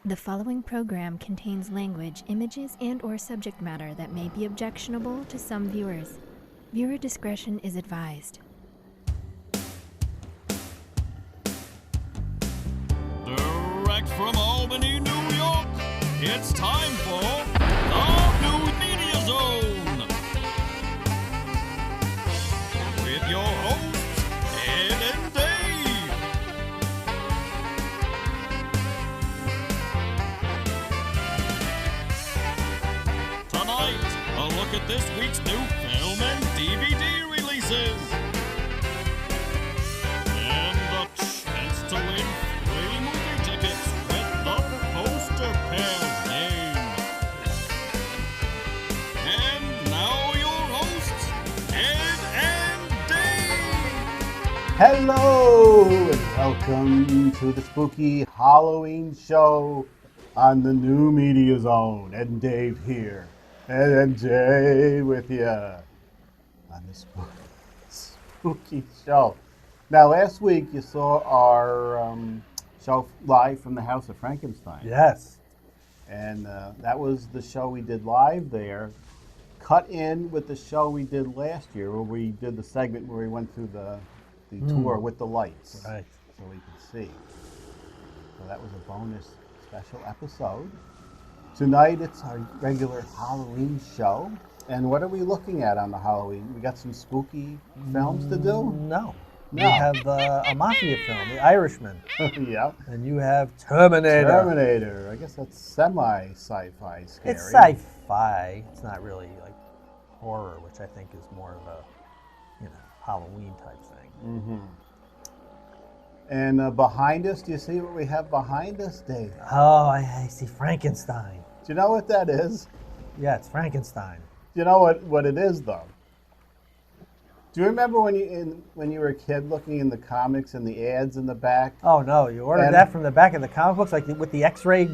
The following program contains language, images, and/or subject matter that may be objectionable to some viewers. Viewer discretion is advised. Direct from Albany, New York, it's time for the New Media Zone. With your hosts, Ed and Dave. Tonight, a look at this week's new film and DVD releases. And a chance to win free movie tickets with the Poster Pairs game. And now your hosts, Ed and Dave. Hello and welcome to the spooky Halloween show on the New Media Zone. Ed and Dave here. Ed and Jay with you on the spooky show. Now, last week you saw our show live from the House of Frankenstein. Yes. And that was the show we did live there, cut in with the show we did last year, where we did the segment where we went through the tour with the lights, Right. so we could see. So that was a bonus special episode. Tonight it's our regular Halloween show. And what are we looking at on the Halloween? We got some spooky films to do? No. No. You have a mafia film, The Irishman, Yeah. and you have Terminator. Terminator. I guess that's semi-sci-fi scary. It's sci-fi. It's not really like horror, which I think is more of a, Halloween type thing. Mm-hmm. And behind us, do you see what we have behind us, Dave? Oh, I see Frankenstein. Do you know what that is? Yeah, it's Frankenstein. Do you know what it is, though? Do you remember when you were a kid looking in the comics and the ads in the back? Oh no, you ordered And- that from the back of the comic books, like with the X-ray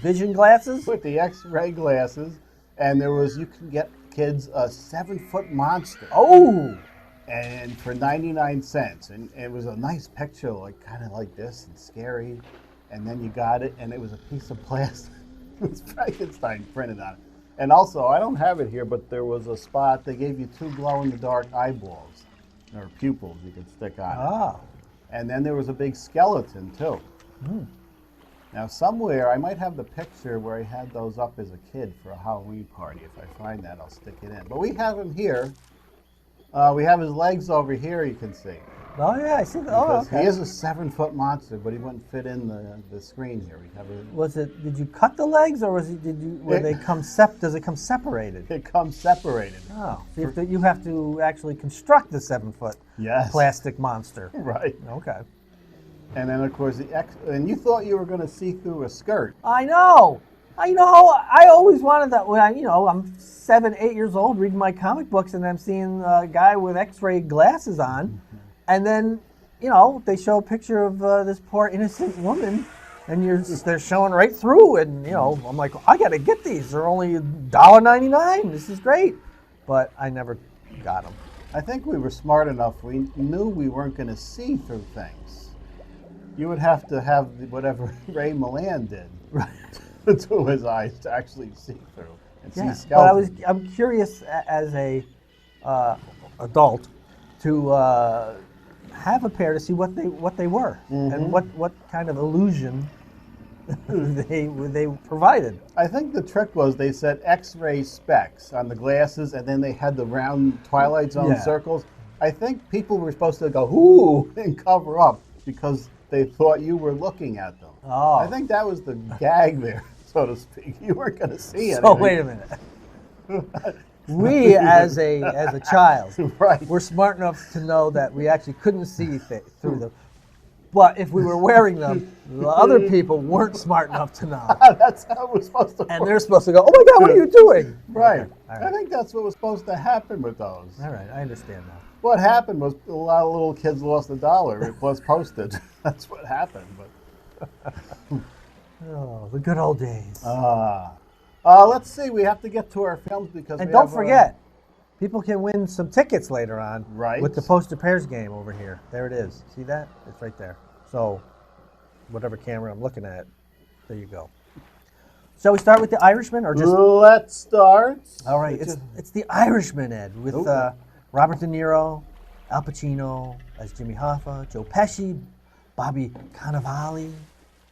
vision glasses? With the X-ray glasses, and you can get kids a 7-foot monster. Oh! And for 99 cents. And it was a nice picture, like kind of like this and scary. And then you got it, and it was a piece of plastic. It was Frankenstein printed on it. And also, I don't have it here, but there was a spot, they gave you 2 glow-in-the-dark eyeballs, or pupils you could stick on it. Oh. And then there was a big skeleton, too. Hmm. Now, somewhere, I might have the picture where I had those up as a kid for a Halloween party. If I find that, I'll stick it in. But we have him here. We have his legs over here, you can see. Oh yeah, I see. Oh, Because okay. he is a 7-foot monster, but he wouldn't fit in the screen here. We have Did you cut the legs, or does it come separated? it comes separated. Oh, so you have to actually construct the 7-foot Yes. plastic monster. Right. Okay. And then, of course, and you thought you were going to see through a skirt. I know. I always wanted that when I'm 7, 8 years old reading my comic books and I'm seeing a guy with X-ray glasses on, and then they show a picture of this poor innocent woman, and they're showing right through, and I'm like, I got to get these. They're only $1.99. This is great, but I never got them. I think we were smart enough. We knew we weren't going to see through things. You would have to have whatever Ray Milland did to his eyes to actually see through and see But skeletons. I'm curious as a adult to have a pair to see what they were and what kind of illusion they provided. I think the trick was they said X-ray specs on the glasses, and then they had the round Twilight Zone Yeah. circles. I think people were supposed to go, ooh, and cover up because they thought you were looking at them. Oh. I think that was the gag there, so to speak. You weren't going to see it. So wait a minute. We as a child Right. were smart enough to know that we actually couldn't see through them. But if we were wearing them, the other people weren't smart enough to know. That's how it was supposed to And work. they're supposed to go, oh my God, what are you doing? Right. Okay, all I right. think that's what was supposed to happen with those. All right, I understand now. What happened was a lot of little kids lost $1 plus postage. That's what happened. But Oh, the good old days. let's see. We have to get to our films because And we don't have, forget, people can win some tickets later on Right. with the Poster Pairs game over here. There it is. See that? It's right there. So, whatever camera I'm looking at, there you go. Shall we start with The Irishman or just... Let's start. All right, it's The Irishman, Ed, with Robert De Niro, Al Pacino as Jimmy Hoffa, Joe Pesci, Bobby Cannavale,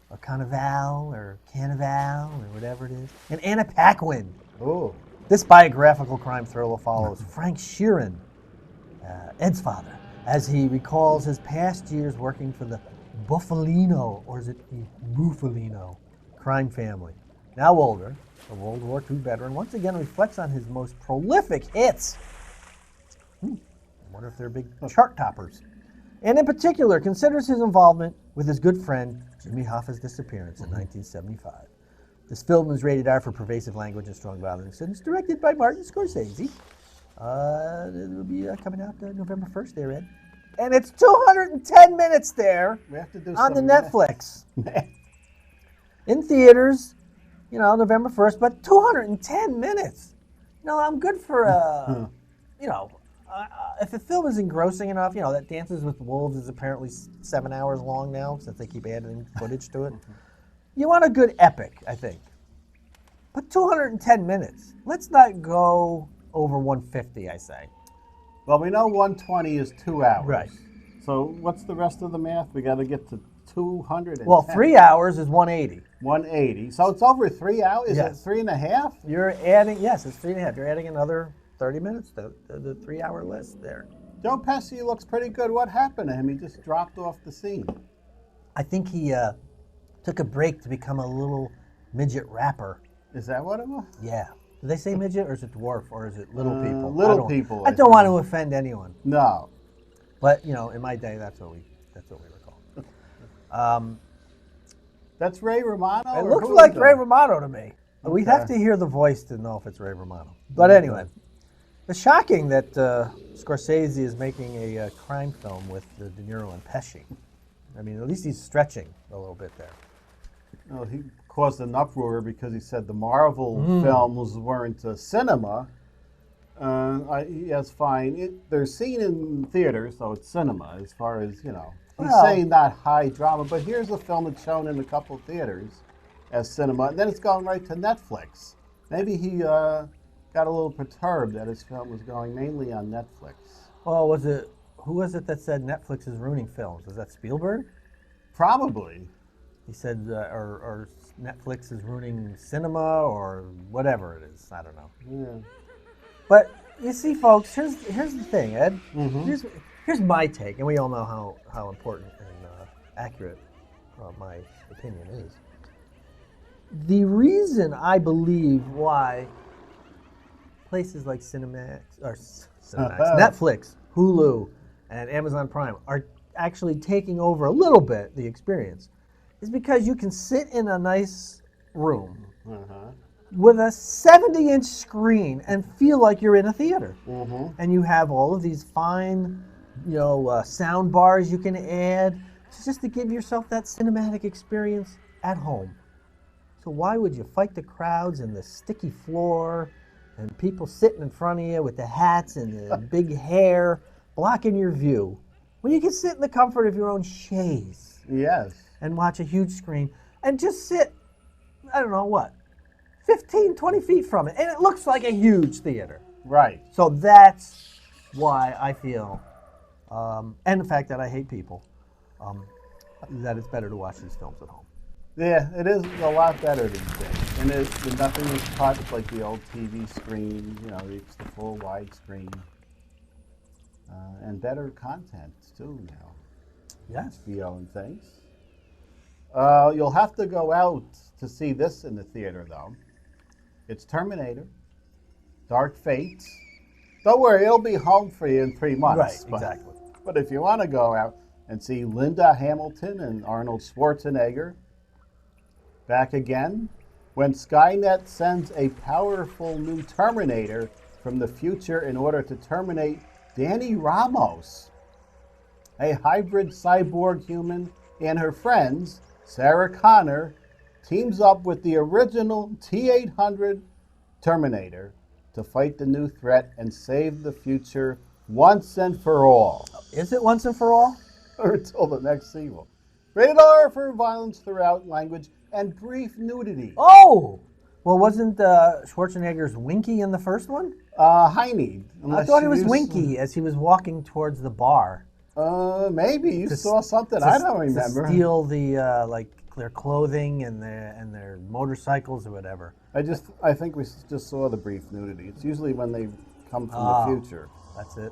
or Carnival, or Carnival, or whatever it is, and Anna Paquin. Oh. This biographical crime thriller follows Frank Sheeran, Ed's father, as he recalls his past years working for the Buffalino, or is it the Buffalino, crime family. Now older, a World War II veteran, once again reflects on his most prolific hits. I wonder if they're big chart toppers. And in particular, considers his involvement with his good friend Jimmy Hoffa's disappearance in 1975. This film is rated R for pervasive language and strong violence, and it's directed by Martin Scorsese. It will be coming out November 1st there, Ed. And it's 210 minutes there We have to do on the some Netflix. In theaters, November 1st, but 210 minutes. I'm good for, if a film is engrossing enough, that Dances with Wolves is apparently 7 hours long now, since they keep adding footage to it. You want a good epic, I think. But 210 minutes. Let's not go over 150, I say. Well, we know 120 is 2 hours. Right. So what's the rest of the math? We got to get to 210. Well, 3 hours is 180. 180. So it's over 3 hours? Is Yes. it 3.5? You're adding, yes, it's 3.5. You're adding another 30 minutes to the 3 hour list there. Joe Pesci looks pretty good. What happened to him? He just dropped off the scene. I think he took a break to become a little midget rapper. Is that what it was? Yeah. Do they say midget or is it dwarf or is it little people? Little people. I don't want to offend anyone. No. But, in my day, that's what we were called. That's Ray Romano? It or looks who like is that? Ray Romano to me. We'd have to hear the voice to know if it's Ray Romano. But anyway, it's shocking that Scorsese is making a crime film with De Niro and Pesci. I mean, at least he's stretching a little bit there. No, he caused an uproar because he said the Marvel films weren't cinema. Yes, fine. They're seen in theaters, so it's cinema as far as, He's saying not high drama, but here's a film that's shown in a couple theaters as cinema, and then it's going right to Netflix. Maybe he got a little perturbed that his film was going mainly on Netflix. Oh, who was it that said Netflix is ruining films? Was that Spielberg? Probably. He said, or Netflix is ruining cinema, or whatever it is. I don't know. Yeah. But you see, folks, here's the thing, Ed. Here's my take, and we all know how important and accurate my opinion is. The reason I believe why places like Netflix, Hulu, and Amazon Prime are actually taking over a little bit the experience is because you can sit in a nice room with a 70-inch screen and feel like you're in a theater. And you have all of these fine, sound bars you can add just to give yourself that cinematic experience at home. So why would you fight the crowds and the sticky floor and people sitting in front of you with the hats and the big hair blocking your view when you can sit in the comfort of your own chaise? Yes. And watch a huge screen and just sit, 15, 20 feet from it. And it looks like a huge theater. Right. So that's why I feel, and the fact that I hate people, that it's better to watch these films at home. Yeah, it is a lot better these days. And nothing is cut like the old TV screen, it's the full widescreen. And better content, too, now. Yes. HBO and things. You'll have to go out to see this in the theater, though. It's Terminator, Dark Fate. Don't worry, it'll be home for you in 3 months. Right, exactly. But if you want to go out and see Linda Hamilton and Arnold Schwarzenegger back again, when Skynet sends a powerful new Terminator from the future in order to terminate Danny Ramos, a hybrid cyborg human, and her friends, Sarah Connor, teams up with the original T-800 Terminator to fight the new threat and save the future once and for all. Is it once and for all? Or until the next sequel. Rated R for violence throughout language and brief nudity. Oh! Well, wasn't Schwarzenegger's Winky in the first one? Heine. I thought it was Winky as he was walking towards the bar. Maybe you saw something. I don't remember. To steal the like their clothing and their motorcycles or whatever. I think we just saw the brief nudity. It's usually when they come from the future. That's it.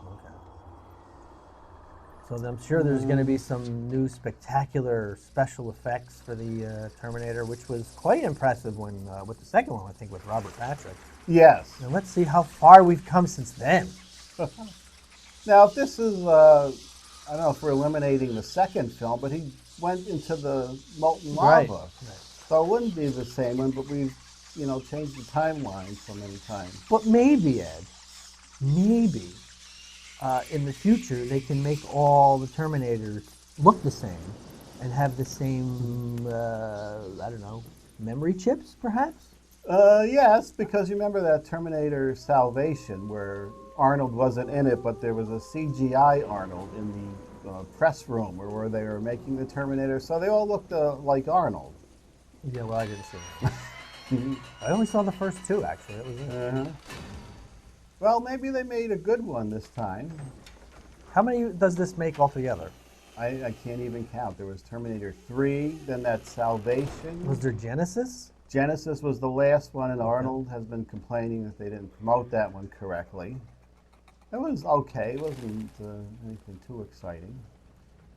Okay. So I'm sure there's going to be some new spectacular special effects for the Terminator, which was quite impressive when with the second one, I think, with Robert Patrick. Yes. And let's see how far we've come since then. Now, if this is, I don't know if we're eliminating the second film, but he went into the molten lava. Right. So it wouldn't be the same one, but we've, changed the timeline so many times. But maybe, Ed, maybe in the future they can make all the Terminators look the same and have the same, I don't know, memory chips, perhaps? Yes, because you remember that Terminator Salvation where Arnold wasn't in it, but there was a CGI Arnold in the press room where they were making the Terminator, so they all looked like Arnold. Yeah, well, I didn't see it. I only saw the first two, actually. That was it. Well, maybe they made a good one this time. How many does this make altogether? I can't even count. There was Terminator 3, then that Salvation. Was there Genesis? Genesis was the last one, and Arnold has been complaining that they didn't promote that one correctly. It was okay. It wasn't anything too exciting.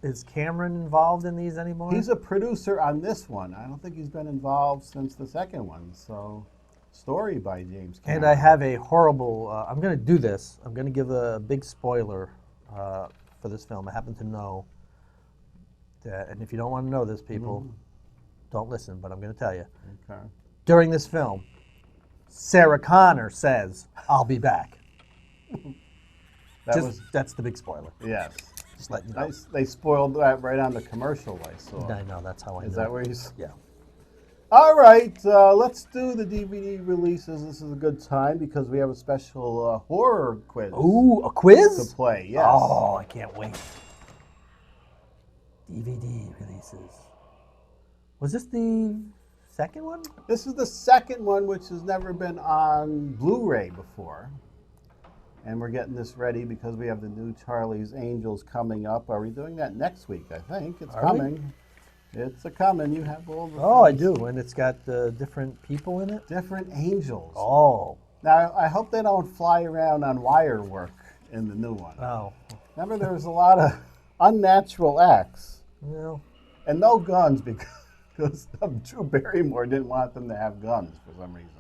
Is Cameron involved in these anymore? He's a producer on this one. I don't think he's been involved since the second one. So, story by James Cameron. And I have a horrible, I'm going to do this. I'm going to give a big spoiler for this film. I happen to know that, and if you don't want to know this, people, don't listen, but I'm going to tell you. Okay. During this film, Sarah Connor says, "I'll be back." That's the big spoiler. Yes. Just letting you know. They spoiled that right on the commercial I saw. I know, that's how I know. Is that where you... Yeah. All right, let's do the DVD releases. This is a good time because we have a special horror quiz. Ooh, a quiz? To play, yes. Oh, I can't wait. DVD releases. Was this the second one? This is the second one, which has never been on Blu-ray before. And we're getting this ready because we have the new Charlie's Angels coming up. Are we doing that next week? I think it's coming. It's coming. You have all the I do, and it's got different people in it? Different angels. Oh. Now, I hope they don't fly around on wire work in the new one. Oh. Remember, there was a lot of unnatural acts. No. And no guns because Drew Barrymore didn't want them to have guns for some reason.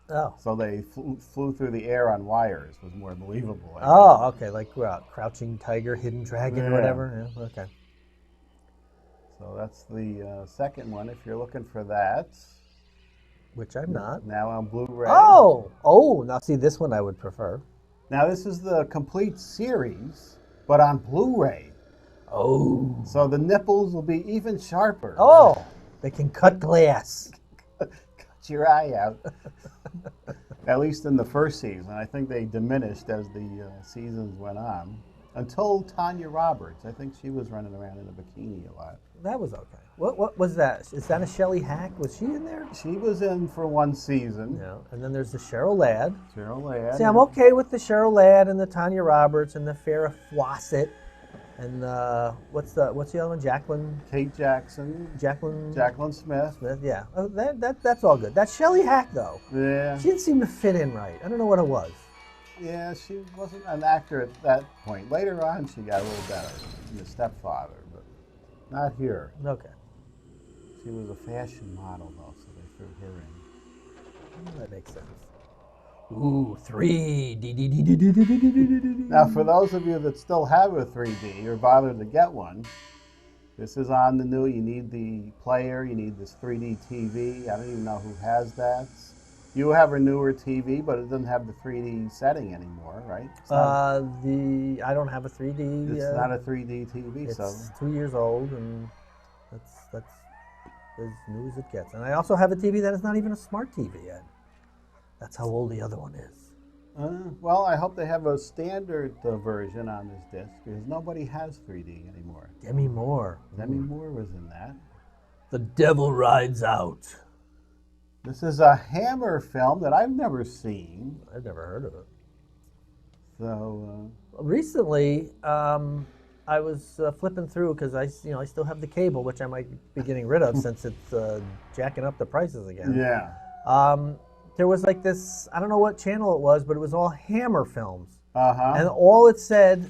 Oh. So they flew through the air on wires. Was more believable. Oh, okay, like Crouching Tiger, Hidden Dragon, or whatever. Yeah, okay. So that's the second one. If you're looking for that, which I'm not. Now on Blu-ray. Oh! Now see, this one I would prefer. Now this is the complete series, but on Blu-ray. Oh. So the nipples will be even sharper. Oh, they can cut glass. Cut your eye out. At least in the first season. I think they diminished as the seasons went on. Until Tanya Roberts. I think she was running around in a bikini a lot. That was okay. What was that? Is that a Shelley Hack? Was she in there? She was in for one season. Yeah. And then there's the Cheryl Ladd. Cheryl Ladd. See, I'm okay with the Cheryl Ladd and the Tanya Roberts and the Farrah Fawcett. And what's the other one? Jacqueline? Kate Jackson. Jacqueline Smith. Yeah. Oh, that's all good. That Shelley Hack, though. Yeah. She didn't seem to fit in right. I don't know what it was. Yeah, she wasn't an actor at that point. Later on, she got a little better in The Stepfather, but not here. Okay. She was a fashion model, though, so they threw her in. That makes sense. Ooh, 3D. Now, for those of you that still have a 3D or bothered to get one, this is on the new. You need the player. You need this 3D TV. I don't even know who has that. You have a newer TV, but it doesn't have the 3D setting anymore, right? I don't have a 3D. It's not a 3D TV, it's 2 years old, and that's as new as it gets. And I also have a TV that is not even a smart TV yet. That's how old the other one is. Well, I hope they have a standard version on this disc because nobody has 3D anymore. Demi Moore. Demi Moore was in that. The Devil Rides Out. This is a Hammer film that I've never seen. I've never heard of it. So, Recently, I was flipping through because I still have the cable, which I might be getting rid of since it's jacking up the prices again. yeah. There was like this, I don't know what channel it was, but it was all Hammer films. Uh-huh. And all it said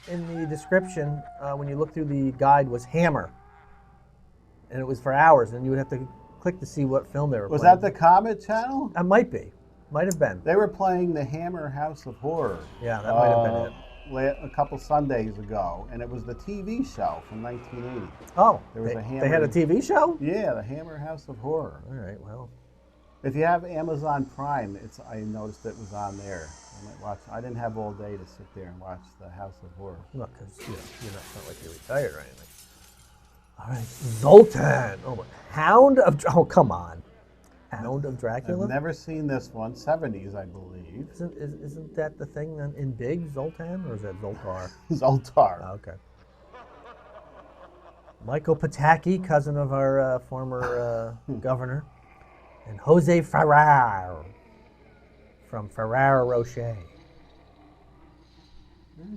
in the description when you look through the guide was Hammer. And it was for hours, and you would have to click to see what film they were Was playing. that the Comet Channel? It might be. Might have been. They were playing the Hammer House of Horror. Yeah, that might have been it. A couple Sundays ago, and it was the TV show from 1980. Oh, There was they, a Hammer. they had a TV show? Yeah, the Hammer House of Horror. All right, well. If you have Amazon Prime, I noticed it was on there. I might watch. I didn't have all day to sit there and watch the House of Horror. Look, because you're not like you're retired or anything. All right, Zoltan. Oh, Hound of... Oh, come on. Hound of Dracula? I've never seen this one. 70s, I believe. Isn't that the thing in Big, Zoltan? Or is that Zoltar? Zoltar. Oh, okay. Michael Pataki, cousin of our former governor. And Jose Ferrer from Ferrero Rocher.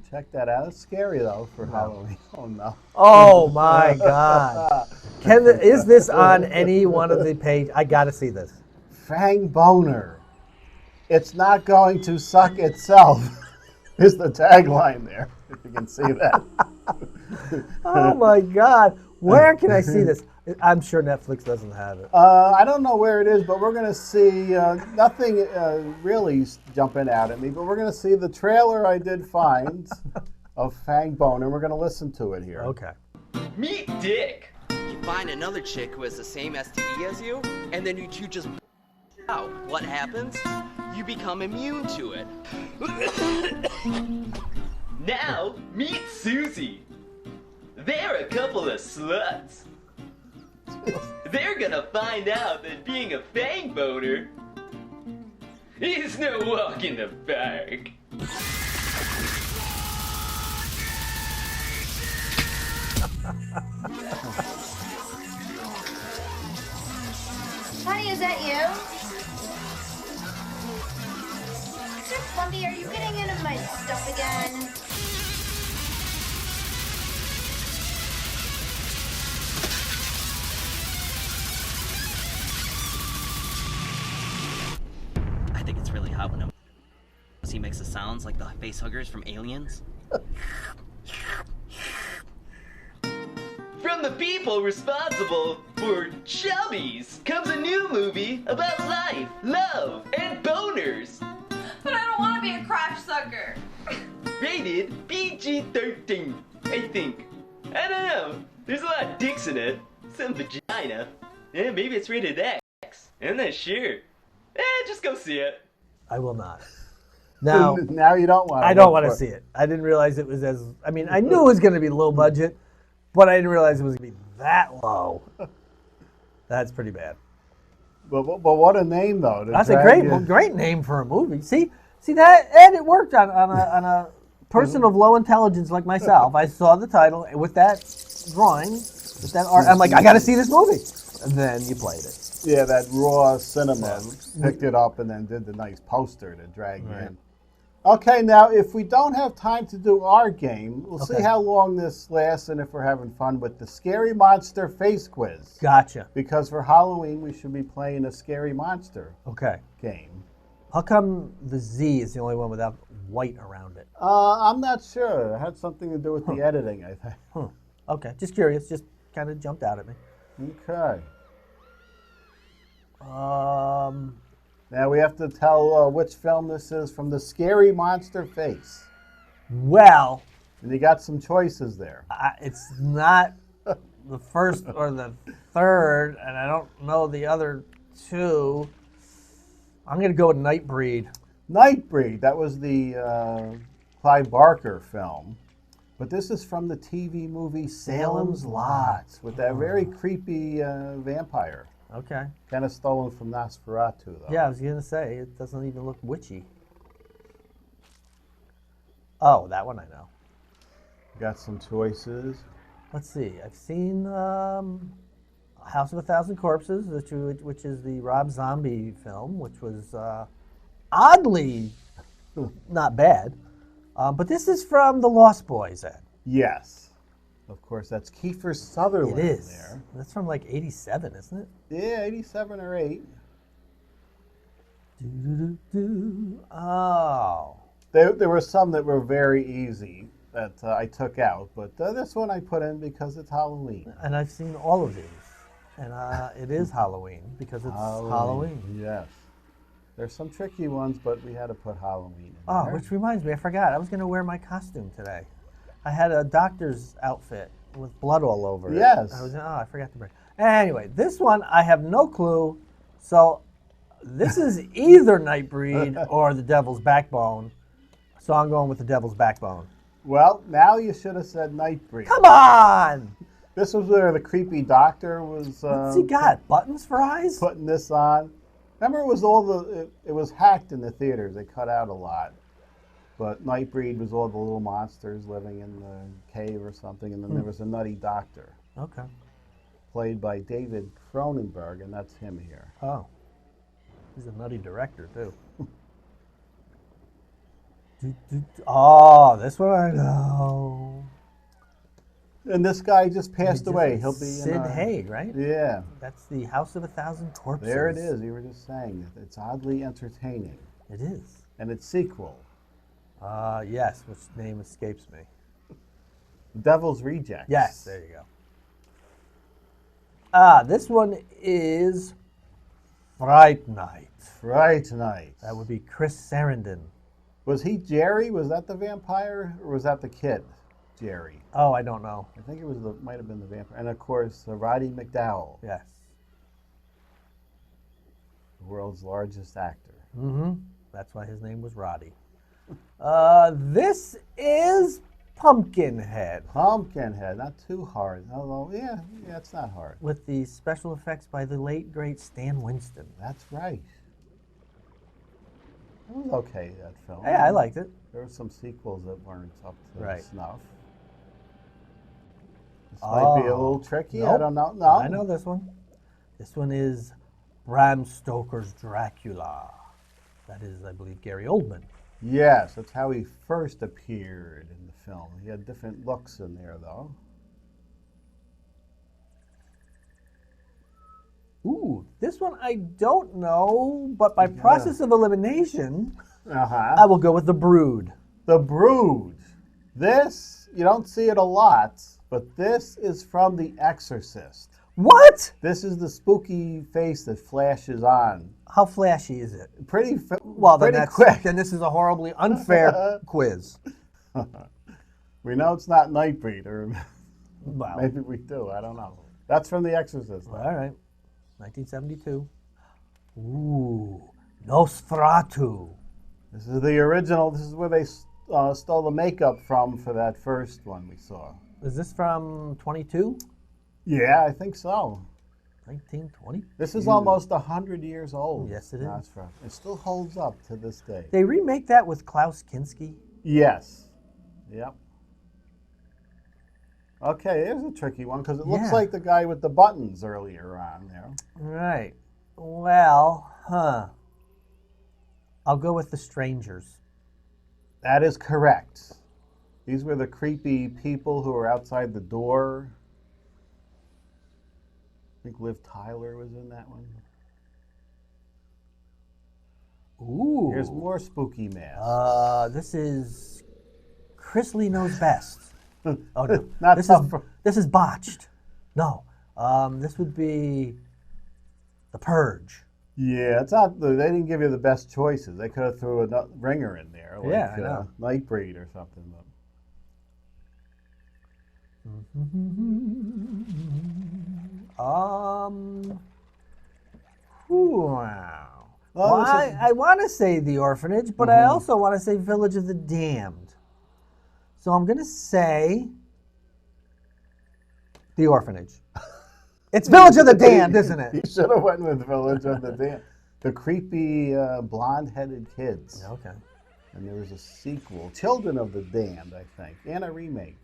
Check that out. It's scary, though, for Halloween. Oh, no. Oh, my God. Is this on any one of the pages? I got to see this. Fang Boner. It's not going to suck itself, is the tagline there, if you can see that. Oh, my God. Where can I see this? I'm sure Netflix doesn't have it. I don't know where it is, but we're going to see nothing really jumping out at me, but we're going to see the trailer I did find of Fang Boner. We're going to listen to it here. Okay. Meet Dick. You find another chick who has the same STD as you, and then you two just out. What happens? You become immune to it. Now, meet Susie. They're a couple of sluts. They're gonna find out that being a fang boner is no walk in the park. Honey, is that you? Mr. Fluffy, are you getting into my stuff again? I think it's really hot when he makes the sounds like the face huggers from Aliens. From the people responsible for Chubbies comes a new movie about life, love, and boners. But I don't want to be a crotch sucker. Rated PG-13, I think. I don't know. There's a lot of dicks in it. Some vagina. Yeah, maybe it's rated X. I'm not sure. Just go see it. I will not. Now, Now you don't want to. I don't want to see it. I didn't realize it was as... I mean, I knew it was going to be low budget, but I didn't realize it was going to be that low. That's pretty bad. But what a name, though. That's a great name for a movie. See that, and it worked on a person of low intelligence like myself. I saw the title with that drawing, with that art. I'm like, I got to see this movie. And then you played it. Yeah, that raw cinema picked it up and then did the nice poster to drag in. Okay, now if we don't have time to do our game, we'll see how long this lasts and if we're having fun with the Scary Monster Face Quiz. Gotcha. Because for Halloween, we should be playing a Scary Monster game. How come the Z is the only one without white around it? I'm not sure. It had something to do with the editing, I think. Okay, just curious. Just kind of jumped out at me. Okay. Now we have to tell which film this is from the Scary Monster Face. Well, and you got some choices there. It's not the first or the third, and I don't know the other two. I'm going to go with Nightbreed. Nightbreed, that was the Clive Barker film. But this is from the TV movie Salem's Lot with that very creepy vampire. Okay. Kind of stolen from Nosferatu, though. Yeah, I was going to say, it doesn't even look witchy. Oh, that one I know. Got some choices. Let's see. I've seen House of a Thousand Corpses, which is the Rob Zombie film, which was oddly not bad. But this is from The Lost Boys, Ed. Yes. Of course, that's Kiefer Sutherland It is. there. That's from like 87, isn't it? Yeah, 87 or 8. Oh. There were some that were very easy that I took out, but this one I put in because it's Halloween. And I've seen all of these. And it is Halloween because it's Halloween. Yes. There's some tricky ones, but we had to put Halloween in Oh, there. which reminds me, I forgot. I was going to wear my costume today. I had a doctor's outfit with blood all over it. Yes. I forgot to bring. Anyway, this one I have no clue. So this is either Nightbreed or the Devil's Backbone. So I'm going with the Devil's Backbone. Well, now you should have said Nightbreed. Come on! This was where the creepy doctor was What's he got? Buttons for eyes? putting this on. Remember, it was it was hacked in the theaters. They cut out a lot. But Nightbreed was all the little monsters living in the cave or something, and then there was a nutty doctor. Okay. Played by David Cronenberg, and that's him here. Oh. He's a nutty director, too. Oh, this one I know. And this guy just passed away. He'll be Sid Haig, right? Yeah. That's the House of a Thousand Corpses. There it is. You were just saying it. It's oddly entertaining. It is. And its sequel, Yes, which name escapes me. Devil's Rejects. Yes, there you go. This one is Fright Night. Fright Night. That would be Chris Sarandon. Was he Jerry? Was that the vampire, or was that the kid, Jerry? Oh, I don't know. I think it was might have been the vampire. And of course, Roddy McDowall, Yes. the world's largest actor. Mm-hmm. That's why his name was Roddy. This is Pumpkinhead. Pumpkinhead, not too hard. Although, yeah, it's not hard. With the special effects by the late, great Stan Winston. That's right. It was okay, that film. Yeah, I liked it. There were some sequels that weren't up to Right. snuff. This might be a little tricky. I Nope. don't know. No. I know this one. This one is Bram Stoker's Dracula. That is, I believe, Gary Oldman. Yes, that's how he first appeared in the film. He had different looks in there, though. Ooh, this one I don't know, but by process of elimination, Uh-huh. I will go with The Brood. The Brood. This, you don't see it a lot, but this is from The Exorcist. What? This is the spooky face that flashes on. How flashy is it? Pretty Well, then, pretty quick. then this is a horribly unfair quiz. We know it's not Nightbreed, or Wow. maybe we do. I don't know. That's from The Exorcist. though. All right. 1972. Ooh, Nosferatu. This is the original. This is where they stole the makeup from for that first one we saw. Is this from 22? Yeah, I think so. 1920? This is almost 100 years old. Yes, it is. Nosferatu. It still holds up to this day. They remake that with Klaus Kinski. Yes. Yep. Okay, here's a tricky one because it looks Yeah. like the guy with the buttons earlier on there. Right. Well, I'll go with The Strangers. That is correct. These were the creepy people who were outside the door. I think Liv Tyler was in that one. Ooh. Here's more spooky masks. This is Chris Lee Knows Best. Oh no, Not this tough is for- this is botched. No, this would be The Purge. Yeah, it's not. They didn't give you the best choices. They could have threw a ringer in there, like Yeah, I know. Nightbreed or something. But. Wow. Oh, Well, this is- I want to say The Orphanage, but I also want to say Village of the Damned. So I'm going to say The Orphanage. It's Village of the Damned, isn't You it? should have went with Village of the Damned. The creepy blonde-headed kids. Okay. And there was a sequel, Children of the Damned, I think, and a remake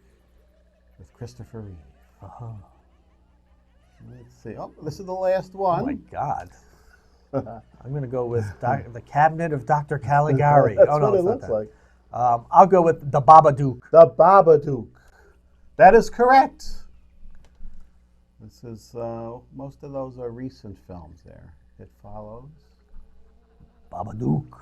with Christopher Reeve. Let's see. Oh, this is the last one. Oh my God. I'm going to go with the Cabinet of Dr. Caligari. That's oh, no, what it it's not looks that. like. I'll go with the Babadook. The Babadook. That is correct. This is, most of those are recent films there. It follows. Babadook.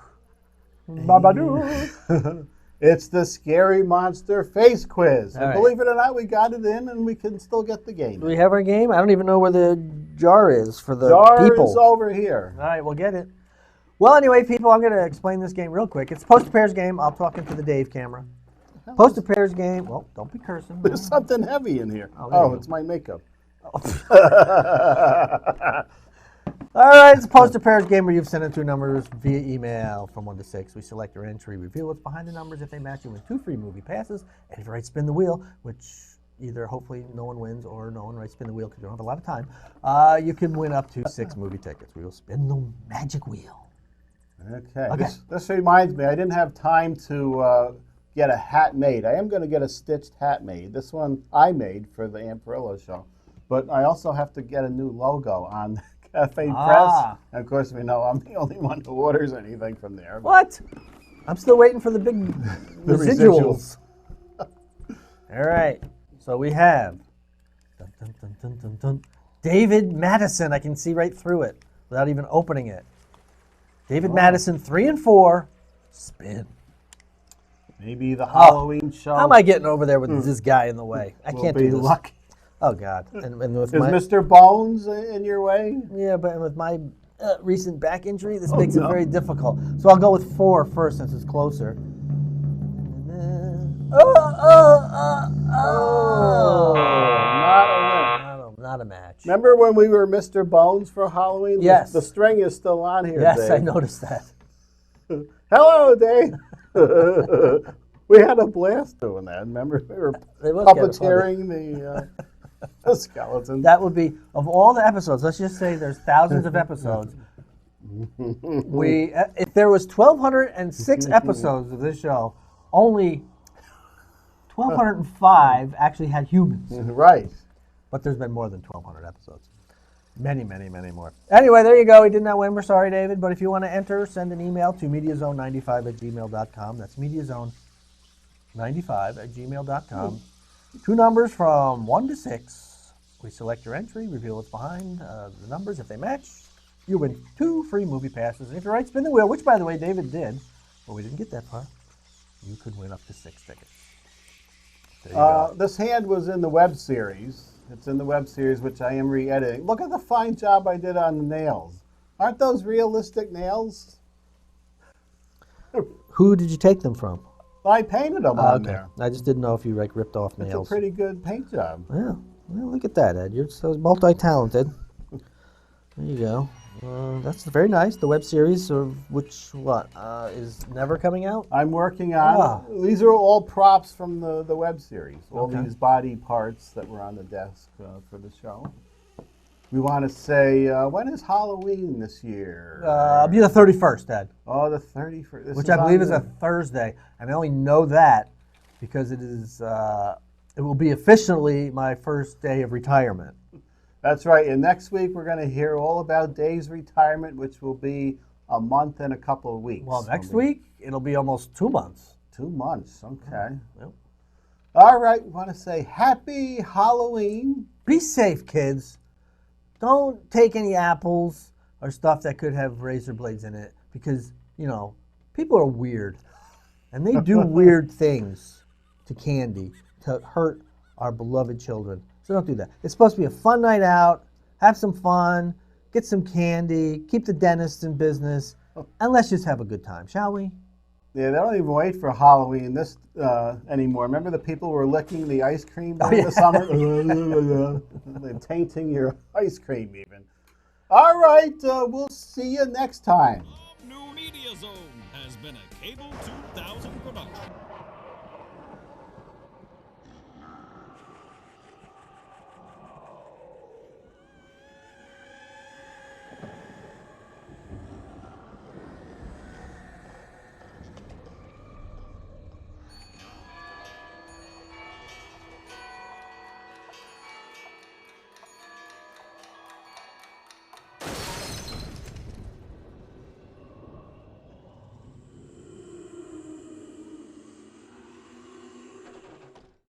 Babadook. It's the Scary Monster Face Quiz. All And right. believe it or not, we got it in and we can still get the game. Do we have our game? I don't even know where the jar is for the Jar people. is over here. All right, we'll get it. Well, anyway, people, I'm going to explain this game real quick. It's a poster pairs game. I'll talk into the Dave camera. Poster pairs game. Well, don't be cursing. There's something heavy in here. Oh, there you go. It's my makeup. All right, it's a poster pairs game where you've sent in 2 numbers via email from 1 to 6. We select your entry, reveal what's behind the numbers. If they match, you win 2 free movie passes. And if you right spin the wheel, which either hopefully no one wins or no one right spin the wheel because you don't have a lot of time, you can win up to 6 movie tickets. We will spin the magic wheel. Okay. This reminds me, I didn't have time to get a hat made. I am going to get a stitched hat made. This one I made for the Amperillo show. But I also have to get a new logo on the Cafe Press. And of course, we know I'm the only one who orders anything from there. What? I'm still waiting for the big residuals. All right. So we have dun, dun, dun, dun, dun, dun, David Madison. I can see right through it without even opening it. David Madison, 3 and 4. Spin. Maybe the Halloween show. How am I getting over there with this guy in the way? I can't do this. Lucky. Oh, God. And with Is Mr. Bones in your way? Yeah, but with my recent back injury, this makes it very difficult. So I'll go with 4 first since it's closer. Not a match. Remember when we were Mr. Bones for Halloween? Yes. The string is still on here, Yes, Dave. I noticed that. Hello, Dave. We had a blast doing that. Remember, we were puppeteering the skeleton. That would be, of all the episodes, let's just say there's thousands of episodes. If there was 1,206 episodes of this show, only 1,205 actually had humans. Right. But there's been more than 1,200 episodes. Many, many, many more. Anyway, there you go. We did not win. We're sorry, David. But if you want to enter, send an email to mediazone95@gmail.com. That's mediazone95@gmail.com. 2 numbers from 1 to 6. We select your entry, reveal what's behind the numbers. If they match, you win 2 free movie passes. And if you're right, spin the wheel, which, by the way, David did, but we didn't get that far. You could win up to 6 tickets. There you go. This hand was in the web series. It's in the web series, which I am re-editing. Look at the fine job I did on the nails. Aren't those realistic nails? Who did you take them from? I painted them on there. I just didn't know if you ripped off nails. It's a pretty good paint job. Yeah. Well, look at that, Ed. You're so multi-talented. There you go. That's very nice. The web series, which is never coming out? I'm working on. These are all props from the web series. All Okay. these body parts that were on the desk for the show. We want to say, when is Halloween this year? It'll be the 31st, Ed. Oh, the 31st. Which I believe is a Thursday. And I only know that because it will be officially my first day of retirement. That's right. And next week we're going to hear all about Dave's retirement, which will be a month and a couple of weeks. Well, next week it'll be almost 2 months. 2 months. Okay. Yep. All right. We want to say happy Halloween. Be safe, kids. Don't take any apples or stuff that could have razor blades in it because, people are weird. And they do weird things to candy to hurt our beloved children. So don't do that. It's supposed to be a fun night out. Have some fun. Get some candy. Keep the dentists in business. And let's just have a good time, shall we? Yeah, they don't even wait for Halloween anymore. Remember the people were licking the ice cream during the summer? They're tainting your ice cream even. All right, we'll see you next time. New Media Zone has been a Cable 2000 production.